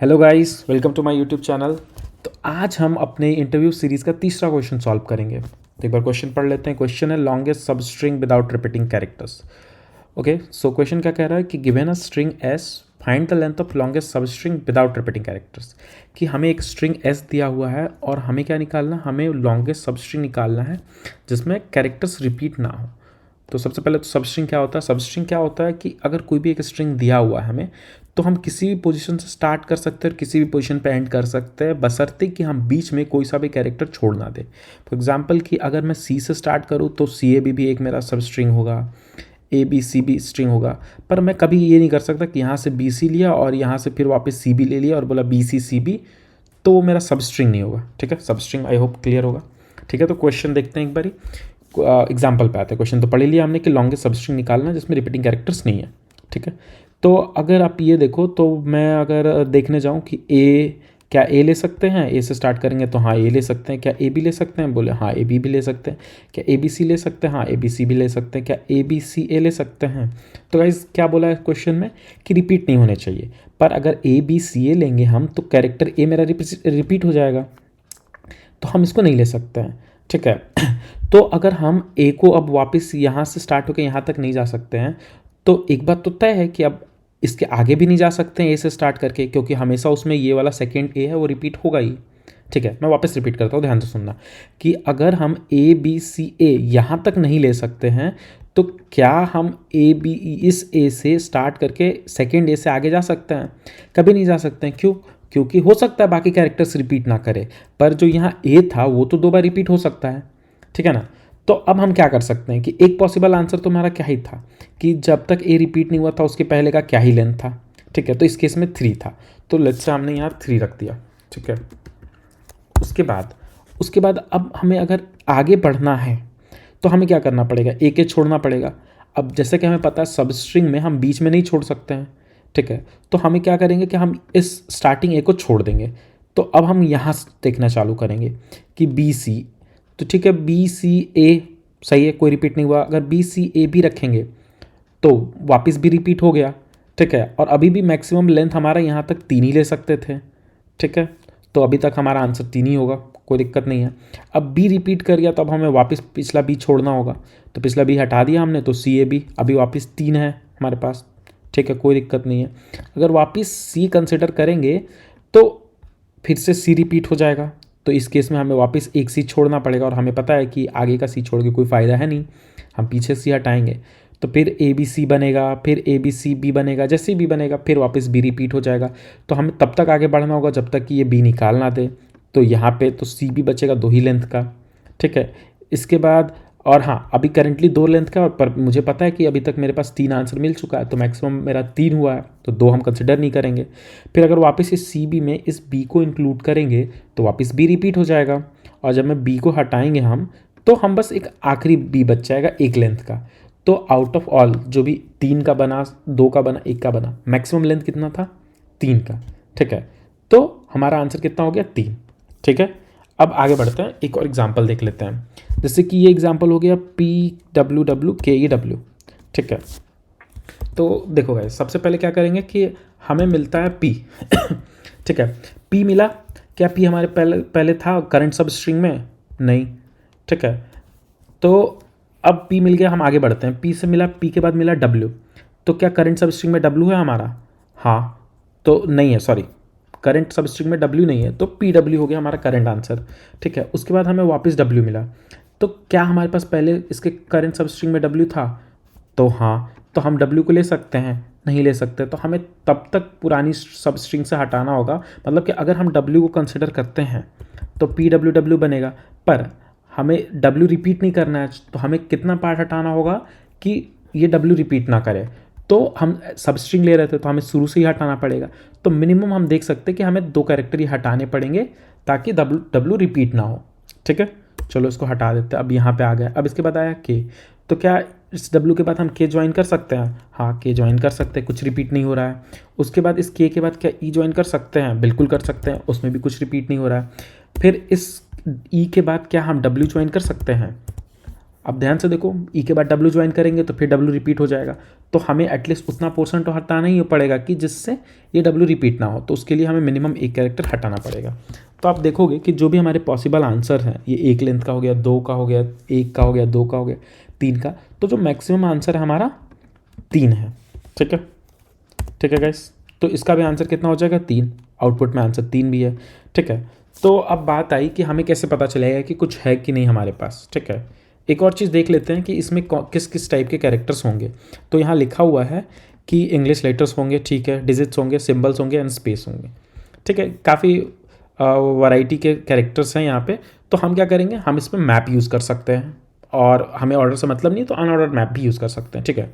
Hello guys, welcome to my YouTube channel. तो आज हम अपने इंटरव्यू सीरीज़ का तीसरा क्वेश्चन सॉल्व करेंगे। तो एक बार क्वेश्चन पढ़ लेते हैं। क्वेश्चन है लॉन्गेस्ट सब string without repeating characters. Okay, so question क्या कह रहा है कि given a string S, find the length of longest सब स्ट्रिंग विदाउट रिपीटिंग कैरेक्टर्स। कि हमें एक स्ट्रिंग एस दिया हुआ है और हमें क्या निकालना, हमें लॉन्गेस्ट सब स्ट्रिंग निकालना है जिसमें कैरेक्टर्स रिपीट ना हो। तो सबसे पहले तो सबस्ट्रिंग क्या होता है? सबस्ट्रिंग क्या होता है कि अगर कोई भी एक स्ट्रिंग दिया हुआ है हमें, तो हम किसी भी पोजीशन से स्टार्ट कर सकते हैं और किसी भी पोजीशन पे एंड कर सकते हैं, बशर्ते कि हम बीच में कोई सा भी कैरेक्टर छोड़ ना दें। फॉर एग्जांपल कि अगर मैं सी से स्टार्ट करूँ तो सी ए बी भी एक मेरा सब स्ट्रिंग होगा, A B C B string होगा। पर मैं कभी ये नहीं कर सकता कि यहाँ से बी सी लिया और यहाँ से फिर वापस सी बी ले लिया और बोला बी सी बी, तो वो मेरा सब स्ट्रिंग नहीं होगा। ठीक है, सब स्ट्रिंग आई होप क्लियर होगा। ठीक है, तो क्वेश्चन देखते हैं एक बारी। एग्जाम्पल पे आते हैं। क्वेश्चन तो पढ़ लिया हमने कि लॉन्गेस्ट सबस्ट्रिंग निकालना है जिसमें रिपीटिंग कैरेक्टर्स नहीं है। ठीक है, तो अगर आप ये देखो तो मैं अगर देखने जाऊँ कि ए, क्या ए ले सकते हैं? ए से स्टार्ट करेंगे तो हाँ ए ले सकते हैं। क्या ए बी ले सकते हैं? बोले हाँ ए बी भी ले सकते हैं। क्या ए बी सी ले सकते हैं? हाँ ए बी सी भी ले सकते हैं। क्या ए बी सी ए ले सकते हैं? तो गाइस क्या बोला है क्वेश्चन में कि रिपीट नहीं होने चाहिए। पर अगर ए बी सी ए लेंगे हम तो कैरेक्टर ए मेरा रिपीट हो जाएगा, तो हम इसको नहीं ले सकते हैं। ठीक है, तो अगर हम ए को अब वापस यहाँ से स्टार्ट होकर यहाँ तक नहीं जा सकते हैं, तो एक बात तो तय है कि अब इसके आगे भी नहीं जा सकते हैं ए से स्टार्ट करके, क्योंकि हमेशा उसमें ये वाला सेकेंड ए है वो रिपीट होगा ही। ठीक है, मैं वापस रिपीट करता हूँ, ध्यान से सुनना कि अगर हम ए बी सी ए यहाँ तक नहीं ले सकते हैं, तो क्या हम ए बी इस ए से स्टार्ट करके सेकेंड ए से आगे जा सकते हैं? कभी नहीं जा सकते हैं। क्यों? क्योंकि हो सकता है बाकी कैरेक्टर्स रिपीट ना करे, पर जो यहाँ ए था वो तो 2 बार रिपीट हो सकता है। ठीक है ना? तो अब हम क्या कर सकते हैं कि एक पॉसिबल आंसर तो हमारा क्या ही था कि जब तक ए रिपीट नहीं हुआ था उसके पहले का क्या ही लेंथ था। ठीक है, तो इस केस में 3 था, तो लेट्स से हमने यहाँ 3 रख दिया। ठीक है, उसके बाद अब हमें अगर आगे बढ़ना है तो हमें क्या करना पड़ेगा? ए के छोड़ना पड़ेगा। अब जैसे कि हमें पता है सब स्ट्रिंग में हम बीच में नहीं छोड़ सकते हैं। ठीक है, तो हमें क्या करेंगे कि हम इस स्टार्टिंग ए को छोड़ देंगे। तो अब हम यहाँ से देखना चालू करेंगे कि बी सी, तो ठीक है बी सी ए सही है, कोई रिपीट नहीं हुआ। अगर बी सी ए भी रखेंगे तो वापस भी रिपीट हो गया। ठीक है, और अभी भी मैक्सिमम लेंथ हमारा यहाँ तक 3 ही ले सकते थे। ठीक है, तो अभी तक हमारा आंसर 3 ही होगा, कोई दिक्कत नहीं है। अब बी रिपीट कर गया तो अब हमें वापस पिछला बी छोड़ना होगा, तो पिछला बी हटा दिया हमने, तो सी ए बी अभी वापस 3 है हमारे पास। ठीक है, कोई दिक्कत नहीं है। अगर वापस सी कंसिडर करेंगे तो फिर से सी रिपीट हो जाएगा, तो इस केस में हमें वापस एक सी छोड़ना पड़ेगा, और हमें पता है कि आगे का सी छोड़ के कोई फ़ायदा है नहीं, हम पीछे सी हटाएंगे। तो फिर ए बी सी बनेगा, फिर ए बी सी बी बनेगा, जैसे बी बनेगा फिर वापस बी रिपीट हो जाएगा। तो हमें तब तक आगे बढ़ना होगा जब तक कि ये बी निकाल ना दे। तो यहाँ पे तो सी भी बचेगा 2 ही लेंथ का। ठीक है, इसके बाद और हाँ अभी करेंटली 2 लेंथ का, और पर मुझे पता है कि अभी तक मेरे पास 3 आंसर मिल चुका है, तो मैक्सिमम मेरा 3 हुआ है, तो 2 हम कंसिडर नहीं करेंगे। फिर अगर वापस इस सी बी में इस बी को इंक्लूड करेंगे तो वापस बी रिपीट हो जाएगा, और जब मैं बी को हटाएंगे हम, तो हम बस एक आखिरी बी बच जाएगा 1 लेंथ का। तो आउट ऑफ ऑल जो भी 3 का बना, 2 का बना, 1 का बना, मैक्सिमम लेंथ कितना था? 3 का। ठीक है, तो हमारा आंसर कितना हो गया? 3। ठीक है, अब आगे बढ़ते हैं, एक और एग्जाम्पल देख लेते हैं। जैसे कि ये एग्जाम्पल हो गया पी डब्ल्यू डब्ल्यू के ई डब्ल्यू। ठीक है, तो देखो गाइस, सबसे पहले क्या करेंगे कि हमें मिलता है पी। ठीक है, पी मिला। क्या पी हमारे पहले पहले था करंट सब स्ट्रिंग में? नहीं। ठीक है, तो अब पी मिल गया, हम आगे बढ़ते हैं। पी से मिला, पी के बाद मिला डब्ल्यू, तो क्या करंट सब स्ट्रिंग में डब्ल्यू है हमारा? हाँ, तो नहीं है, सॉरी करंट सब स्ट्रिंग में डब्ल्यू नहीं है, तो पी डब्ल्यू हो गया हमारा करंट आंसर। ठीक है, उसके बाद हमें वापस डब्ल्यू मिला, तो क्या हमारे पास पहले इसके करंट सब स्ट्रिंग में डब्ल्यू था? तो हाँ, तो हम डब्ल्यू को ले सकते हैं? नहीं ले सकते, तो हमें तब तक पुरानी सब स्ट्रिंग से हटाना होगा। मतलब कि अगर हम डब्ल्यू को कंसिडर करते हैं तो पी डब्ल्यू डब्ल्यू बनेगा, पर हमें डब्ल्यू रिपीट नहीं करना है, तो हमें कितना पार्ट हटाना होगा कि ये डब्ल्यू रिपीट ना करे। तो हम सब स्ट्रिंग ले रहे थे तो हमें शुरू से ही हटाना पड़ेगा, तो मिनिमम हम देख सकते हैं कि हमें 2 कैरेक्टर ही हटाने पड़ेंगे ताकि डब्ल्यू रिपीट ना हो। ठीक है, चलो इसको हटा देते हैं। अब यहाँ पे आ गया, अब इसके बाद आया के, तो क्या इस डब्ल्यू के बाद हम के ज्वाइन कर सकते हैं? हाँ, के ज्वाइन कर सकते हैं, कुछ रिपीट नहीं हो रहा है। उसके बाद इस के बाद क्या ई ज्वाइन कर सकते हैं? बिल्कुल कर सकते हैं, उसमें भी कुछ रिपीट नहीं हो रहा है। फिर इस ई के बाद क्या हम डब्ल्यू ज्वाइन कर सकते हैं? अब ध्यान से देखो, ई के बाद डब्ल्यू ज्वाइन करेंगे तो फिर डब्ल्यू रिपीट हो जाएगा, तो हमें एटलीस्ट उतना पोर्शन तो हटाना ही पड़ेगा कि जिससे ये डब्ल्यू रिपीट ना हो, तो उसके लिए हमें मिनिमम एक कैरेक्टर हटाना पड़ेगा। तो आप देखोगे कि जो भी हमारे पॉसिबल आंसर हैं, ये 1 लेंथ का हो गया, 2 का हो गया, 1 का हो गया, 2 का हो गया, 3 का, तो जो मैक्सिमम आंसर है हमारा 3 है। ठीक है, ठीक है गाइस, तो इसका भी आंसर कितना हो जाएगा 3, आउटपुट में आंसर 3 भी है। ठीक है, तो अब बात आई कि हमें कैसे पता चलेगा कि कुछ है कि नहीं हमारे पास। ठीक है, एक और चीज़ देख लेते हैं कि इसमें किस किस टाइप के कैरेक्टर्स होंगे। तो यहाँ लिखा हुआ है कि इंग्लिश लेटर्स होंगे, ठीक है, डिजिट्स होंगे, सिम्बल्स होंगे एंड स्पेस होंगे। ठीक है, काफ़ी वैरायटी के कैरेक्टर्स हैं यहाँ पे। तो हम क्या करेंगे, हम इस पर मैप यूज़ कर सकते हैं, और हमें ऑर्डर से मतलब नहीं तो अनऑर्डर्ड मैप भी यूज़ कर सकते हैं। ठीक है,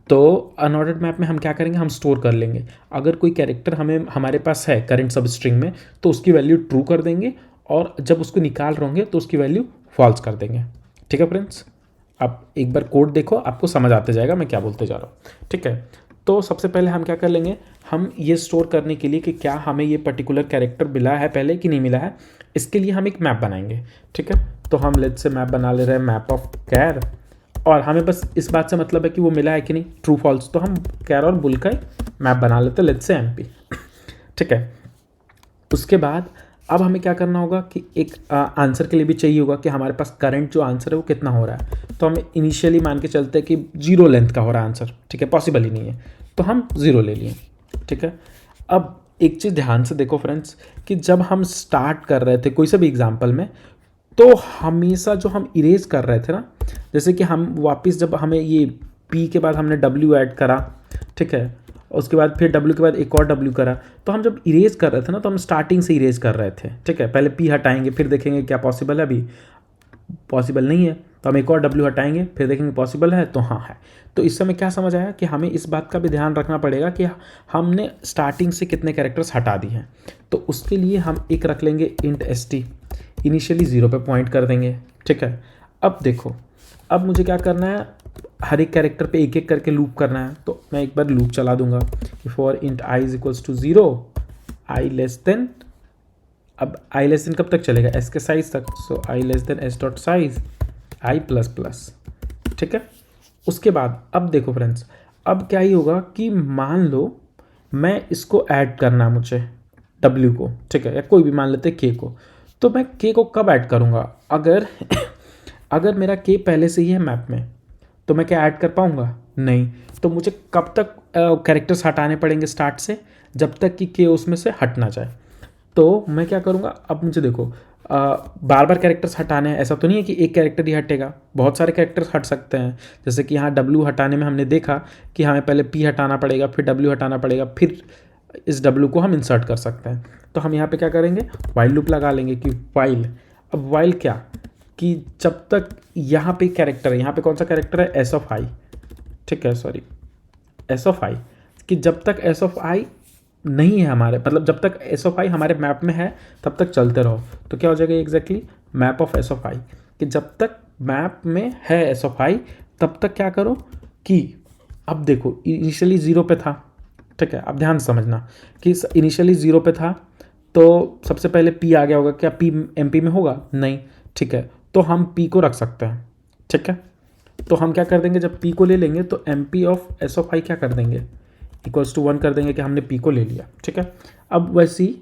तो अनऑर्डर्ड मैप में हम क्या करेंगे, हम स्टोर कर लेंगे। अगर कोई कैरेक्टर हमारे पास है करंट सब स्ट्रिंग में, तो उसकी वैल्यू ट्रू कर देंगे, और जब उसको निकाल रहे होंगे तो उसकी वैल्यू फॉल्स कर देंगे। ठीक है फ्रेंड्स, आप एक बार कोड देखो, आपको समझ आते जाएगा मैं क्या बोलते जा रहा हूँ। ठीक है, तो सबसे पहले हम क्या कर लेंगे, हम ये स्टोर करने के लिए कि क्या हमें ये पर्टिकुलर कैरेक्टर मिला है पहले कि नहीं मिला है, इसके लिए हम एक मैप बनाएंगे। ठीक है, तो हम लेट्स से मैप बना ले रहे हैं, मैप ऑफ कैर, और हमें बस इस बात से मतलब है कि वो मिला है कि नहीं, ट्रू फॉल्स। तो हम कैर और बुल का मैप बना लेते हैं, लेट्स से एमपी। ठीक है, उसके बाद अब हमें क्या करना होगा कि एक आंसर के लिए भी चाहिए होगा कि हमारे पास करंट जो आंसर है वो कितना हो रहा है। तो हमें इनिशियली मान के चलते हैं कि 0 लेंथ का हो रहा है आंसर। ठीक है, पॉसिबल ही नहीं है, तो हम 0 ले लिए। ठीक है, अब एक चीज़ ध्यान से देखो फ्रेंड्स, कि जब हम स्टार्ट कर रहे थे कोई से भी एग्जाम्पल में, तो हमेशा जो हम इरेज कर रहे थे ना, जैसे कि हम वापस जब हमें ये पी के बाद हमने डब्ल्यू ऐड करा, ठीक है, उसके बाद फिर डब्ल्यू के बाद एक और डब्ल्यू करा, तो हम जब इरेज कर रहे थे ना, तो हम स्टार्टिंग से इरेज कर रहे थे। ठीक है, पहले पी हटाएंगे, फिर देखेंगे क्या पॉसिबल है, अभी पॉसिबल नहीं है, तो हम एक और डब्ल्यू हटाएंगे, फिर देखेंगे पॉसिबल है, तो हाँ है। तो इस समय क्या समझ आया कि हमें इस बात का भी ध्यान रखना पड़ेगा कि हमने स्टार्टिंग से कितने कैरेक्टर्स हटा दिए हैं। तो उसके लिए हम एक रख लेंगे इंट st, इनिशियली 0 पे पॉइंट कर देंगे। ठीक है, अब देखो, अब मुझे क्या करना है, हर एक कैरेक्टर पे एक एक करके लूप करना है। तो मैं एक बार लूप चला दूंगा कि for int i is equals to 0, i less than, अब i लेस देन कब तक चलेगा, s के साइज तक, so i less than s dot size i plus plus. ठीक है, उसके बाद अब देखो फ्रेंड्स, अब क्या ही होगा कि मान लो मैं इसको ऐड करना है मुझे w को, ठीक है, या कोई भी मान लेते हैं k को, तो मैं k को कब ऐड करूँगा, अगर अगर मेरा k पहले से ही है मैप में, तो मैं क्या ऐड कर पाऊँगा, नहीं। तो मुझे कब तक कैरेक्टर्स हटाने पड़ेंगे स्टार्ट से, जब तक कि k उसमें से हट ना जाए। तो मैं क्या करूँगा, अब मुझे देखो बार बार कैरेक्टर्स हटाने हैं, ऐसा तो नहीं है कि एक कैरेक्टर ही हटेगा, बहुत सारे कैरेक्टर्स हट सकते हैं। जैसे कि यहाँ W हटाने में हमने देखा कि हमें पहले P हटाना पड़ेगा, फिर W हटाना पड़ेगा, फिर इस W को हम इंसर्ट कर सकते हैं। तो हम यहाँ पे क्या करेंगे, वाइल लूप लगा लेंगे कि वाइल, अब वाइल क्या, कि जब तक यहाँ पे कैरेक्टर है, यहाँ पे कौन सा कैरेक्टर है, एस ऑफ आई, ठीक है, सॉरी एस ऑफ आई, कि जब तक एस ऑफ आई नहीं है हमारे, मतलब जब तक एस ऑफ आई हमारे मैप में है तब तक चलते रहो। तो क्या हो जाएगा exactly, map of S of I, कि जब तक मैप में है एस ऑफ आई तब तक क्या करो कि, अब देखो इनिशियली 0 पे था, ठीक है, अब ध्यान से समझना कि इनिशियली 0 पे था, तो सबसे पहले पी आ गया होगा, क्या पी एमपी में होगा, नहीं, ठीक है, तो हम पी को रख सकते हैं। ठीक है, तो हम क्या कर देंगे, जब पी को ले लेंगे तो M P of S of I क्या कर देंगे, इक्वल्स टू 1 कर देंगे कि हमने पी को ले लिया। ठीक है, अब वैसे ही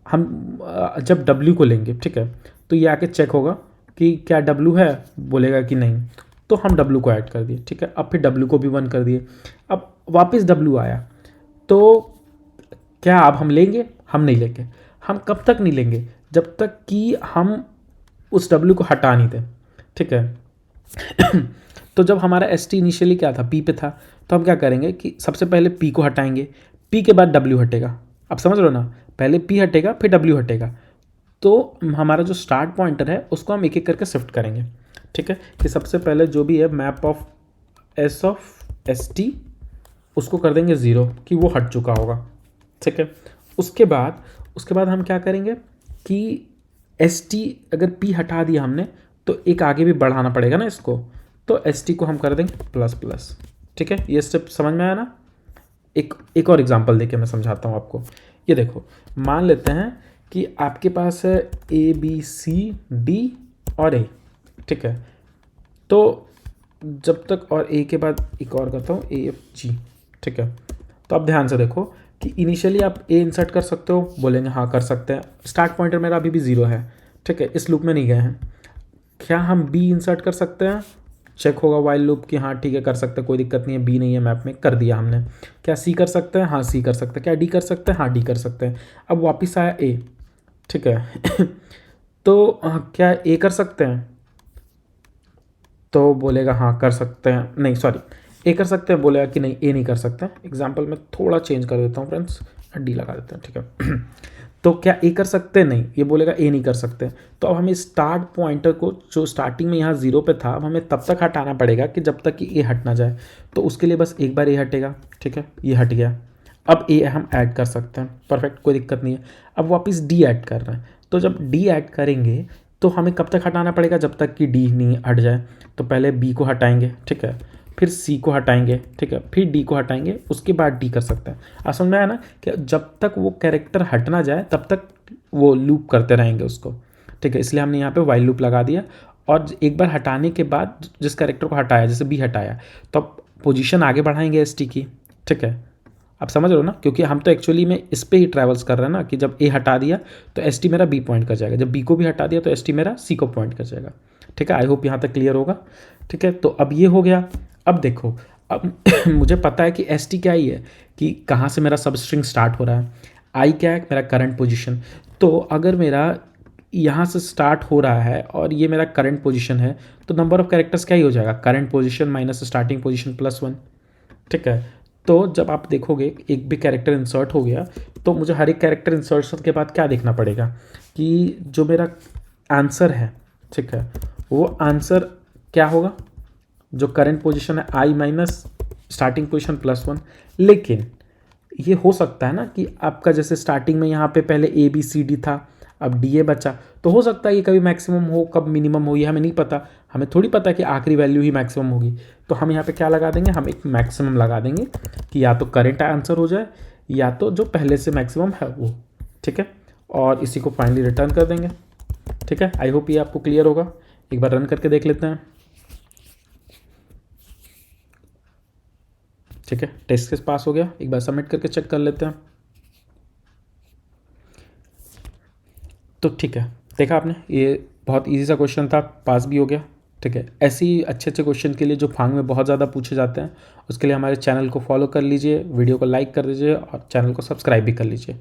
हम जब डब्ल्यू को लेंगे, ठीक है, तो ये आके चेक होगा कि क्या डब्ल्यू है, बोलेगा कि नहीं, तो हम डब्ल्यू को ऐड कर दिए। ठीक है, अब फिर डब्ल्यू को भी 1 कर दिए, अब वापस डब्ल्यू आया, तो क्या अब हम लेंगे, हम नहीं लेंगे। हम कब तक नहीं लेंगे, जब तक कि हम उस डब्ल्यू को हटा नहीं दें। ठीक है तो जब हमारा एस टी इनिशियली क्या था, पी पे था, तो हम क्या करेंगे कि सबसे पहले पी को हटाएंगे, पी के बाद डब्ल्यू हटेगा। अब समझ लो ना, पहले पी हटेगा फिर डब्ल्यू हटेगा, तो हमारा जो स्टार्ट पॉइंटर है उसको हम एक एक करके शिफ्ट करेंगे। ठीक है, कि सबसे पहले जो भी है मैप ऑफ एस टी उसको कर देंगे 0 कि वो हट चुका होगा। ठीक है, उसके बाद हम क्या करेंगे कि एस टी अगर पी हटा दिया हमने तो एक आगे भी बढ़ाना पड़ेगा ना इसको, तो एस टी को हम कर देंगे प्लस प्लस। ठीक है, ये स्टेप समझ में आया ना। एक और एग्जांपल देके मैं समझाता हूँ आपको। ये देखो, मान लेते हैं कि आपके पास है A B C D और A। ठीक है, तो जब तक, और ए के बाद एक और करता हूँ, ए एफ जी, ठीक है। तो अब ध्यान से देखो कि इनिशियली आप ए इंसर्ट कर सकते हो, बोलेंगे हाँ कर सकते हैं। स्टार्ट पॉइंटर मेरा अभी भी 0 है, ठीक है, इस लूप में नहीं गए हैं। क्या हम बी इंसर्ट कर सकते हैं? चेक होगा वाइल लूप कि हाँ ठीक है कर सकते हैं, कोई दिक्कत नहीं है, बी नहीं है मैप में, कर दिया हमने। क्या सी कर सकते हैं? हाँ सी कर सकते हैं। क्या डी कर सकते हैं? हाँ डी कर सकते हैं। अब वापस आया ए, ठीक है। तो क्या ए कर सकते हैं? तो बोलेगा हाँ कर सकते हैं, नहीं सॉरी, ए कर सकते हैं, बोलेगा कि नहीं ए नहीं कर सकते। एग्जाम्पल में थोड़ा चेंज कर देता हूँ फ्रेंड्स, डी लगा देते हैं, ठीक है। तो क्या ए कर सकते हैं? नहीं, ये बोलेगा ए नहीं कर सकते। तो अब हमें स्टार्ट पॉइंटर को जो स्टार्टिंग में यहाँ 0 पे था, अब हमें तब तक हटाना पड़ेगा कि जब तक कि ए हट ना जाए। तो उसके लिए बस एक बार ए हटेगा, ठीक है, ये हट गया। अब ए हम ऐड कर सकते हैं, परफेक्ट, कोई दिक्कत नहीं है। अब वापस डी ऐड कर रहे हैं, तो जब डी ऐड करेंगे तो हमें कब तक हटाना पड़ेगा? जब तक कि डी नहीं हट जाए। तो पहले बी को हटाएंगे, ठीक है, फिर सी को हटाएंगे, ठीक है, फिर डी को हटाएंगे, उसके बाद डी कर सकते हैं। आप समझ में आया ना कि जब तक वो कैरेक्टर हट ना जाए तब तक वो लूप करते रहेंगे उसको, ठीक है। इसलिए हमने यहाँ पे वाइल लूप लगा दिया। और एक बार हटाने के बाद जिस कैरेक्टर को हटाया, जैसे बी हटाया, तो अब पोजीशन आगे बढ़ाएंगे एस टी की, ठीक है। आप समझ रहे हो ना, क्योंकि हम तो एक्चुअली में इस पे ही ट्रैवल्स कर रहे हैं ना, कि जब ए हटा दिया तो एस टी मेरा बी पॉइंट कर जाएगा, जब बी को भी हटा दिया तो एस टी मेरा सी को पॉइंट कर जाएगा, ठीक है। आई होप यहाँ तक क्लियर होगा, ठीक है। तो अब ये हो गया। अब देखो, अब मुझे पता है कि एस टी क्या ही है, कि कहाँ से मेरा सब स्ट्रिंग स्टार्ट हो रहा है। आई क्या है? मेरा करंट पोजिशन। तो अगर मेरा यहाँ से स्टार्ट हो रहा है और ये मेरा करंट पोजीशन है, तो नंबर ऑफ कैरेक्टर्स क्या ही हो जाएगा? Current position minus starting position plus 1, ठीक है। तो जब आप देखोगे एक भी कैरेक्टर इंसर्ट हो गया, तो मुझे हर एक कैरेक्टर इंसर्शन के बाद क्या देखना पड़ेगा कि जो मेरा आंसर है, ठीक है, वो आंसर क्या होगा? जो करंट पोजीशन है आई माइनस स्टार्टिंग पोजीशन प्लस 1। लेकिन ये हो सकता है ना कि आपका जैसे स्टार्टिंग में यहाँ पे पहले ए बी सी डी था, अब डी ए बचा, तो हो सकता है ये कभी मैक्सिमम हो कब मिनिमम हो, ये हमें नहीं पता। हमें थोड़ी पता कि आखिरी वैल्यू ही मैक्सिमम होगी। तो हम यहाँ पे क्या लगा देंगे? हम एक मैक्सिमम लगा देंगे कि या तो करेंट आंसर हो जाए या तो जो पहले से मैक्सिमम है वो, ठीक है। और इसी को फाइनली रिटर्न कर देंगे, ठीक है। आई होप ये आपको क्लियर होगा। एक बार रन करके देख लेते हैं, ठीक है। टेस्ट केस पास हो गया, एक बार सबमिट करके चेक कर लेते हैं। तो ठीक है, देखा आपने, ये बहुत इजी सा क्वेश्चन था, पास भी हो गया, ठीक है। ऐसे ही अच्छे अच्छे क्वेश्चन के लिए जो फांग में बहुत ज़्यादा पूछे जाते हैं, उसके लिए हमारे चैनल को फॉलो कर लीजिए, वीडियो को लाइक कर दीजिए और चैनल को सब्सक्राइब भी कर लीजिए।